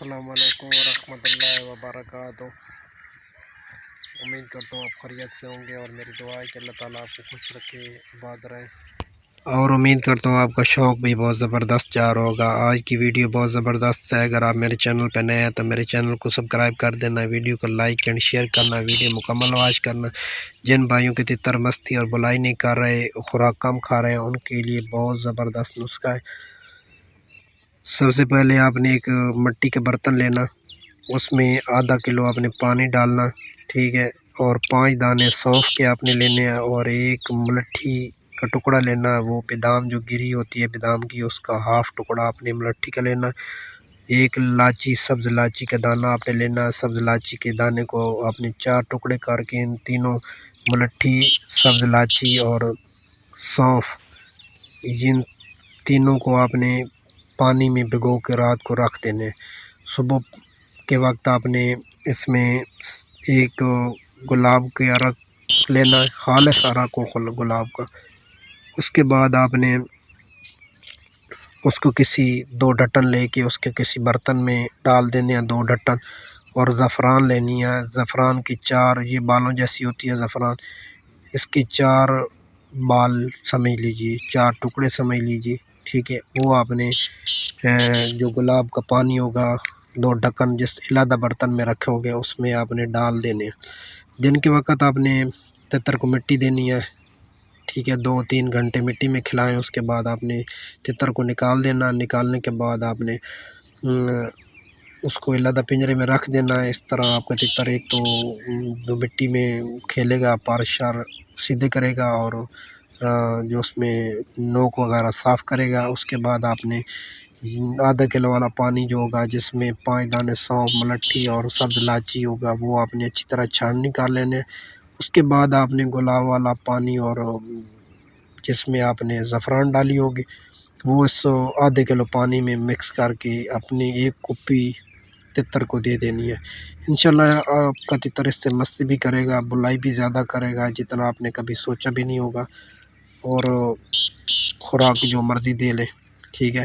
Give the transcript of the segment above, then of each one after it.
السلام علیکم ورحمۃ اللہ وبرکاتہ۔ امید کرتا ہوں آپ خیریت سے ہوں گے اور میری دعا ہے کہ اللہ تعالیٰ آپ کو خوش رکھے، آباد رہے، اور امید کرتا ہوں آپ کا شوق بھی بہت زبردست جا رہا ہوگا۔ آج کی ویڈیو بہت زبردست ہے۔ اگر آپ میرے چینل پہ نئے ہیں تو میرے چینل کو سبسکرائب کر دینا، ویڈیو کو لائک اینڈ شیئر کرنا، ویڈیو مکمل واچ کرنا۔ جن بھائیوں کی تتر مستی اور بلائی نہیں کر رہے، خوراک کم کھا رہے ہیں، ان کے لیے بہت زبردست نسخہ ہے۔ سب سے پہلے آپ نے ایک مٹی کے برتن لینا، اس میں آدھا کلو آپ نے پانی ڈالنا، ٹھیک ہے، اور 5 دانے سونف کے آپ نے لینے ہیں، اور ایک ملٹھی کا ٹکڑا لینا، وہ بادام جو گری ہوتی ہے بادام کی، اس کا ہاف ٹکڑا آپ نے ملٹھی کا لینا۔ ایک لاچی، سبز لاچی کا دانہ آپ نے لینا، سبز لاچی کے دانے کو آپ نے 4 ٹکڑے کر کے ان تینوں ملٹھی، سبز لاچی اور سونف، ان تینوں کو آپ نے پانی میں بھگو کے رات کو رکھ دینے۔ صبح کے وقت آپ نے اس میں ایک گلاب کے عرق لینا، خالص عرق ہو گلاب کا۔ اس کے بعد آپ نے اس کو کسی 2 ڈھٹن لے کے اس کے کسی برتن میں ڈال دینے ہیں، 2 ڈھٹن، اور زعفران لینی ہے۔ زعفران کی 4، یہ بالوں جیسی ہوتی ہے زعفران، اس کی 4 بال سمجھ لیجیے، 4 ٹکڑے سمجھ لیجیے، ٹھیک ہے۔ وہ آپ نے جو گلاب کا پانی ہوگا، 2 ڈھکن جس علیحدہ برتن میں رکھے ہوگے، اس میں آپ نے ڈال دینے۔ دن کے وقت آپ نے تتر کو مٹی دینی ہے، ٹھیک ہے، 2-3 گھنٹے مٹی میں کھلائیں۔ اس کے بعد آپ نے تتر کو نکال دینا۔ نکالنے کے بعد آپ نے اس کو علیحدہ پنجرے میں رکھ دینا ہے۔ اس طرح آپ کا تتر ایک تو جو مٹی میں کھیلے گا، پار شار سیدھے کرے گا، اور جو اس میں نوک وغیرہ صاف کرے گا۔ اس کے بعد آپ نے آدھا کلو والا پانی جو ہوگا، جس میں 5 دانے سونف، ملٹھی اور سبز لاچی ہوگا، وہ آپ نے اچھی طرح چھاننی کر لینے۔ اس کے بعد آپ نے گلاب والا پانی، اور جس میں آپ نے زعفران ڈالی ہوگی، وہ اس آدھے کلو پانی میں مکس کر کے اپنی ایک کپی تتر کو دے دینی ہے۔ انشاءاللہ آپ کا تتر اس سے مستی بھی کرے گا، بلائی بھی زیادہ کرے گا، جتنا آپ نے کبھی سوچا بھی نہیں ہوگا، اور خوراک جو مرضی دے لے، ٹھیک ہے۔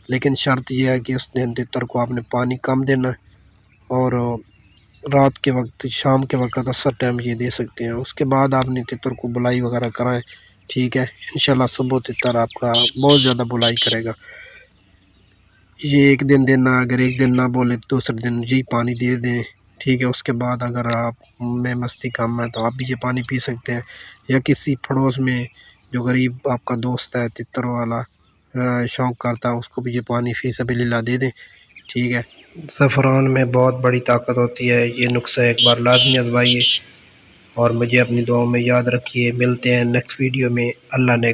لیکن شرط یہ ہے کہ اس دن تتر کو آپ نے پانی کم دینا ہے، اور رات کے وقت، شام کے وقت، عصر ٹائم یہ دے سکتے ہیں۔ اس کے بعد آپ نے تتر کو بلائی وغیرہ کرائیں، ٹھیک ہے۔ انشاءاللہ صبح تتر آپ کا بہت زیادہ بلائی کرے گا۔ یہ ایک دن دینا، اگر ایک دن نہ بولے تو دوسرے دن جی پانی دے دیں، ٹھیک ہے۔ اس کے بعد اگر آپ میں مستی کم ہے تو آپ بھی یہ پانی پی سکتے ہیں، یا کسی پڑوس میں جو غریب آپ کا دوست ہے تتر والا، شوق کرتا ہے، اس کو بھی یہ پانی فی سبیل اللہ دے دیں، ٹھیک ہے۔ زعفران میں بہت بڑی طاقت ہوتی ہے، یہ نسخہ ایک بار لازمی آزمائیے، اور مجھے اپنی دعاؤں میں یاد رکھیے۔ ملتے ہیں نیکسٹ ویڈیو میں۔ اللہ نے